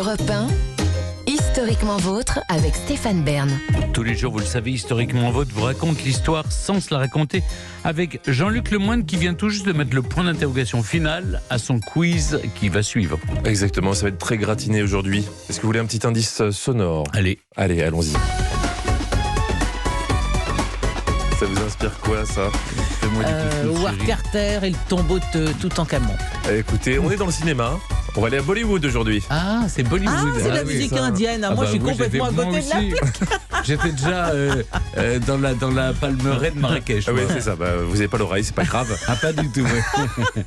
Europe 1, historiquement vôtre avec Stéphane Bern. Tous les jours, vous le savez, historiquement vôtre vous raconte l'histoire sans se la raconter, avec Jean-Luc Lemoyne qui vient tout juste de mettre le point d'interrogation final à son quiz qui va suivre. Exactement, ça va être très gratiné aujourd'hui. Est-ce que vous voulez un petit indice sonore ? Allez, allons-y. Ça vous inspire quoi, ça ? fais-moi du pouce, Howard chérie. Carter et le tombeau de Toutankhamon. Écoutez, on est dans le cinéma. On va aller à Bollywood aujourd'hui. Ah, c'est Bollywood. Ah, c'est la oui, musique ça. indienne. Ah Moi, bah je suis oui, complètement à j'étais- côté moi de la aussi. plaque. J'étais déjà dans la palmeraie de Marrakech. Ah oui, moi. c'est ça. Vous n'avez pas l'oreille, c'est pas grave. Ah, pas du tout. Ouais.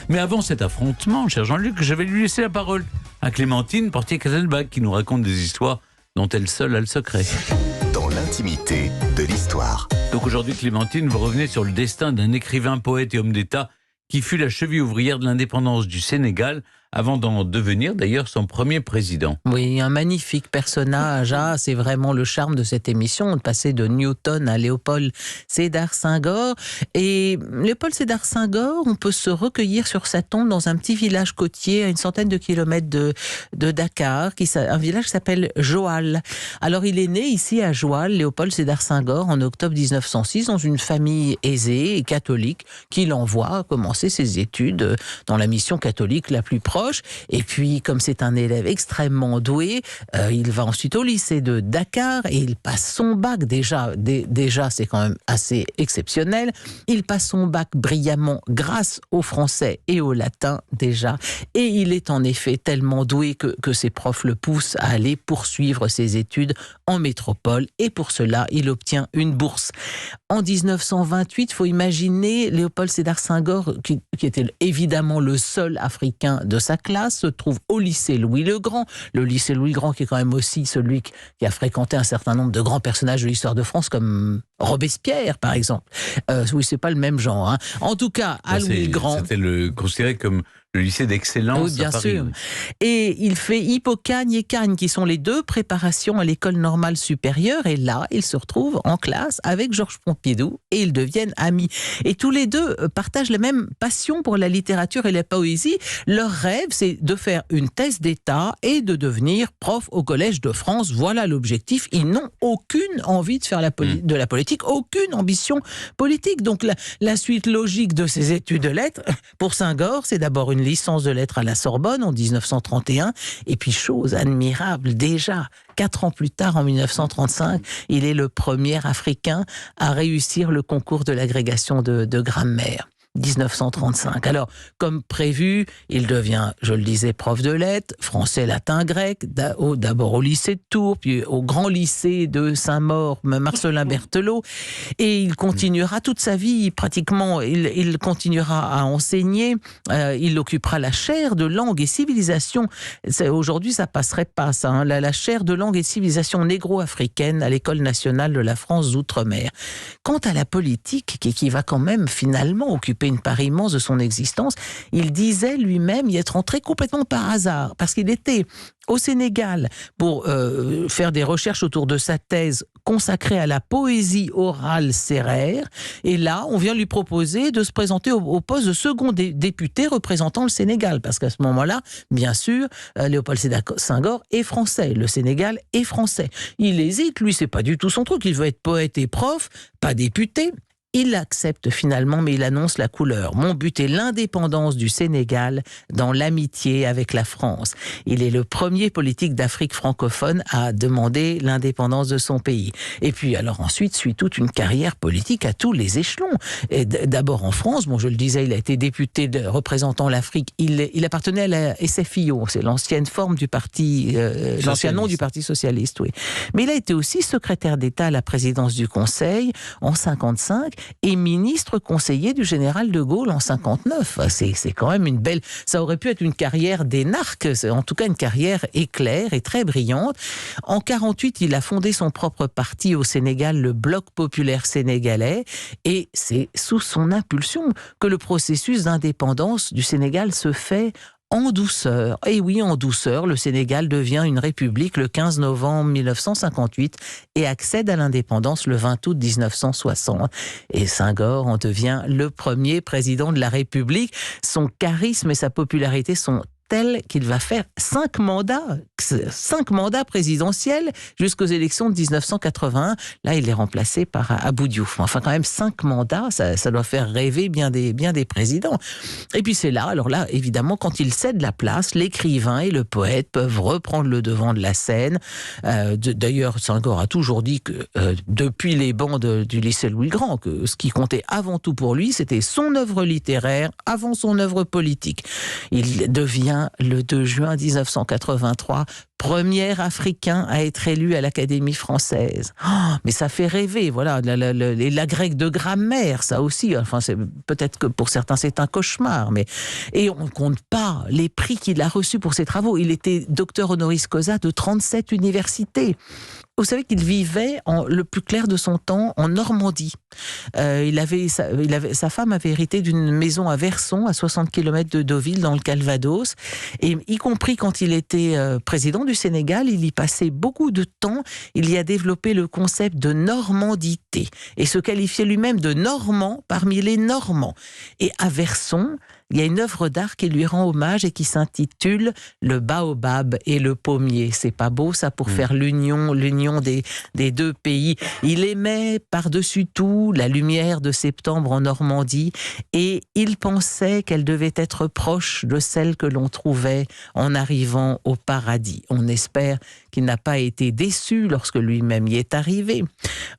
Mais avant cet affrontement, cher Jean-Luc, je vais lui laisser la parole à Clémentine Portier-Caselbach qui nous raconte des histoires dont elle seule a le secret. Dans l'intimité de l'histoire. Donc aujourd'hui, Clémentine, vous revenez sur le destin d'un écrivain, poète et homme d'État qui fut la cheville ouvrière de l'indépendance du Sénégal avant d'en devenir d'ailleurs son premier président. Oui, un magnifique personnage. Ah, c'est vraiment le charme de cette émission, de passer de Newton à Léopold Sédar Senghor. Et Léopold Sédar Senghor, on peut se recueillir sur sa tombe dans un petit village côtier à une centaine de kilomètres de Dakar, un village qui s'appelle Joal. Alors, il est né ici à Joal, Léopold Sédar Senghor, en octobre 1906, dans une famille aisée et catholique qui l'envoie commencer ses études dans la mission catholique la plus proche. Et puis, comme c'est un élève extrêmement doué, il va ensuite au lycée de Dakar et il passe son bac. Déjà, c'est quand même assez exceptionnel. Il passe son bac brillamment grâce au français et au latin déjà. Et il est en effet tellement doué que ses profs le poussent à aller poursuivre ses études en métropole. Et pour cela, il obtient une bourse. En 1928, il faut imaginer Léopold Sédar Senghor, qui était évidemment le seul Africain de sa classe, se trouve au lycée Louis-le-Grand. Le lycée Louis-le-Grand qui est quand même aussi celui qui a fréquenté un certain nombre de grands personnages de l'histoire de France, comme Robespierre, par exemple. Oui, c'est pas le même genre. Hein. En tout cas, à Louis-le-Grand... C'était considéré comme le lycée d'excellence Oui, bien à Paris. sûr. Et il fait Hippocagne et Cagne, qui sont les deux préparations à l'école normale supérieure. Et là, il se retrouve en classe avec Georges Pompidou et ils deviennent amis. Et tous les deux partagent la même passion pour la littérature et la poésie. Leur rêve, c'est de faire une thèse d'État et de devenir prof au Collège de France. Voilà l'objectif. Ils n'ont aucune envie de faire de la politique, aucune ambition politique. Donc la suite logique de ces études de lettres, pour Senghor, c'est d'abord une licence de lettres à la Sorbonne en 1931. Et puis, chose admirable, déjà, 4 ans plus tard, en 1935, il est le premier Africain à réussir le concours de l'agrégation de grammaire. 1935. Alors, comme prévu, il devient, je le disais, prof de lettres, français, latin, grec, d'abord au lycée de Tours, puis au grand lycée de Saint-Maur, Marcelin Berthelot, et il continuera toute sa vie, pratiquement, il continuera à enseigner, il occupera la chaire de langue et civilisation. Aujourd'hui, ça passerait pas, ça, hein, la chaire de langue et civilisation négro-africaine à l'École nationale de la France d'Outre-mer. Quant à la politique, qui va quand même finalement occuper une part immense de son existence, il disait lui-même y être entré complètement par hasard, parce qu'il était au Sénégal pour faire des recherches autour de sa thèse consacrée à la poésie orale sérère, et là, on vient lui proposer de se présenter au poste de second député représentant le Sénégal, parce qu'à ce moment-là, bien sûr, Léopold Sédar Senghor est français, le Sénégal est français. Il hésite, lui, c'est pas du tout son truc, il veut être poète et prof, pas député. Il accepte finalement, mais il annonce la couleur. Mon but est l'indépendance du Sénégal dans l'amitié avec la France. Il est le premier politique d'Afrique francophone à demander l'indépendance de son pays. Et puis, alors ensuite, suit toute une carrière politique à tous les échelons. Et d'abord en France, bon, je le disais, il a été député représentant l'Afrique. Il appartenait à la SFIO, c'est l'ancienne forme du parti, l'ancien nom du Parti socialiste, oui. Mais il a été aussi secrétaire d'État à la présidence du Conseil en 1955. Et ministre conseiller du général de Gaulle en 59. C'est quand même une belle... Ça aurait pu être une carrière d'énarque, en tout cas une carrière éclair et très brillante. En 48, il a fondé son propre parti au Sénégal, le Bloc populaire sénégalais, et c'est sous son impulsion que le processus d'indépendance du Sénégal se fait en douceur. Et oui, en douceur, le Sénégal devient une république le 15 novembre 1958 et accède à l'indépendance le 20 août 1960. Et Senghor en devient le premier président de la République. Son charisme et sa popularité sont tels qu'il va faire 5 mandats présidentiels jusqu'aux élections de 1981. Là, il est remplacé par Abou Diouf. Enfin, quand même, 5 mandats, ça doit faire rêver bien des présidents. Et puis c'est là, alors là, évidemment, quand il cède la place, l'écrivain et le poète peuvent reprendre le devant de la scène. D'ailleurs, Senghor a toujours dit que depuis les bancs du lycée Louis-le-Grand, que ce qui comptait avant tout pour lui, c'était son œuvre littéraire avant son œuvre politique. Il devient le 2 juin 1983 premier Africain à être élu à l'Académie française. Oh, mais ça fait rêver, voilà. La grecque de grammaire, ça aussi. Enfin, peut-être que pour certains c'est un cauchemar, mais et on ne compte pas les prix qu'il a reçus pour ses travaux. Il était docteur honoris causa de 37 universités. Vous savez qu'il vivait le plus clair de son temps en Normandie. Sa femme avait hérité d'une maison à Verson, à 60 km de Deauville, dans le Calvados. Et y compris quand il était président du Sénégal, il y passait beaucoup de temps. Il y a développé le concept de normandité et se qualifiait lui-même de Normand parmi les Normands. Et à Verson, il y a une œuvre d'art qui lui rend hommage et qui s'intitule « Le baobab et le pommier ». C'est pas beau ça pour faire l'union des deux pays. Il aimait par-dessus tout la lumière de septembre en Normandie et il pensait qu'elle devait être proche de celle que l'on trouvait en arrivant au paradis. On espère qu'il n'a pas été déçu lorsque lui-même y est arrivé.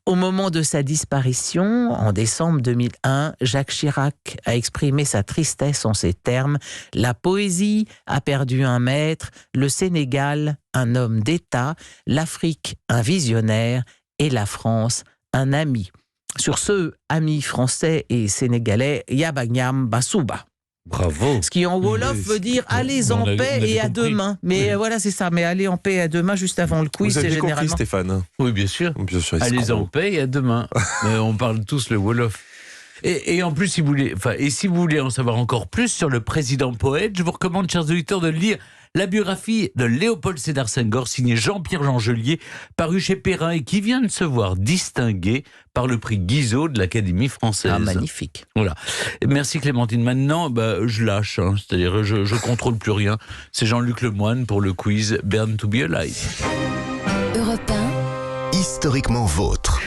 Au moment de sa disparition, en décembre 2001, Jacques Chirac a exprimé sa tristesse en ces termes: « La poésie a perdu un maître, le Sénégal un homme d'État, l'Afrique un visionnaire et la France un ami. » Sur ce, amis français et sénégalais, Yabanyam Basouba. Bravo. Ce qui en Wolof veut dire allez en paix et à demain. Mais voilà, c'est ça. Mais allez en paix et à demain, juste avant le quiz, Vous avez c'est compris, généralement. Stéphane? Oui, bien sûr. Bien sûr, Allez en paix et à demain. On parle tous le Wolof. Et en plus, si vous voulez en savoir encore plus sur le président poète, je vous recommande, chers auditeurs, de lire la biographie de Léopold Sédar Senghor, signée Jean-Pierre Langelier, paru chez Perrin et qui vient de se voir distingué par le prix Guizot de l'Académie française. Ah, magnifique. Voilà. Merci Clémentine. Maintenant, je lâche, c'est-à-dire je contrôle plus rien. C'est Jean-Luc Lemoyne pour le quiz Born to be Alive. Europe 1. Historiquement vôtre.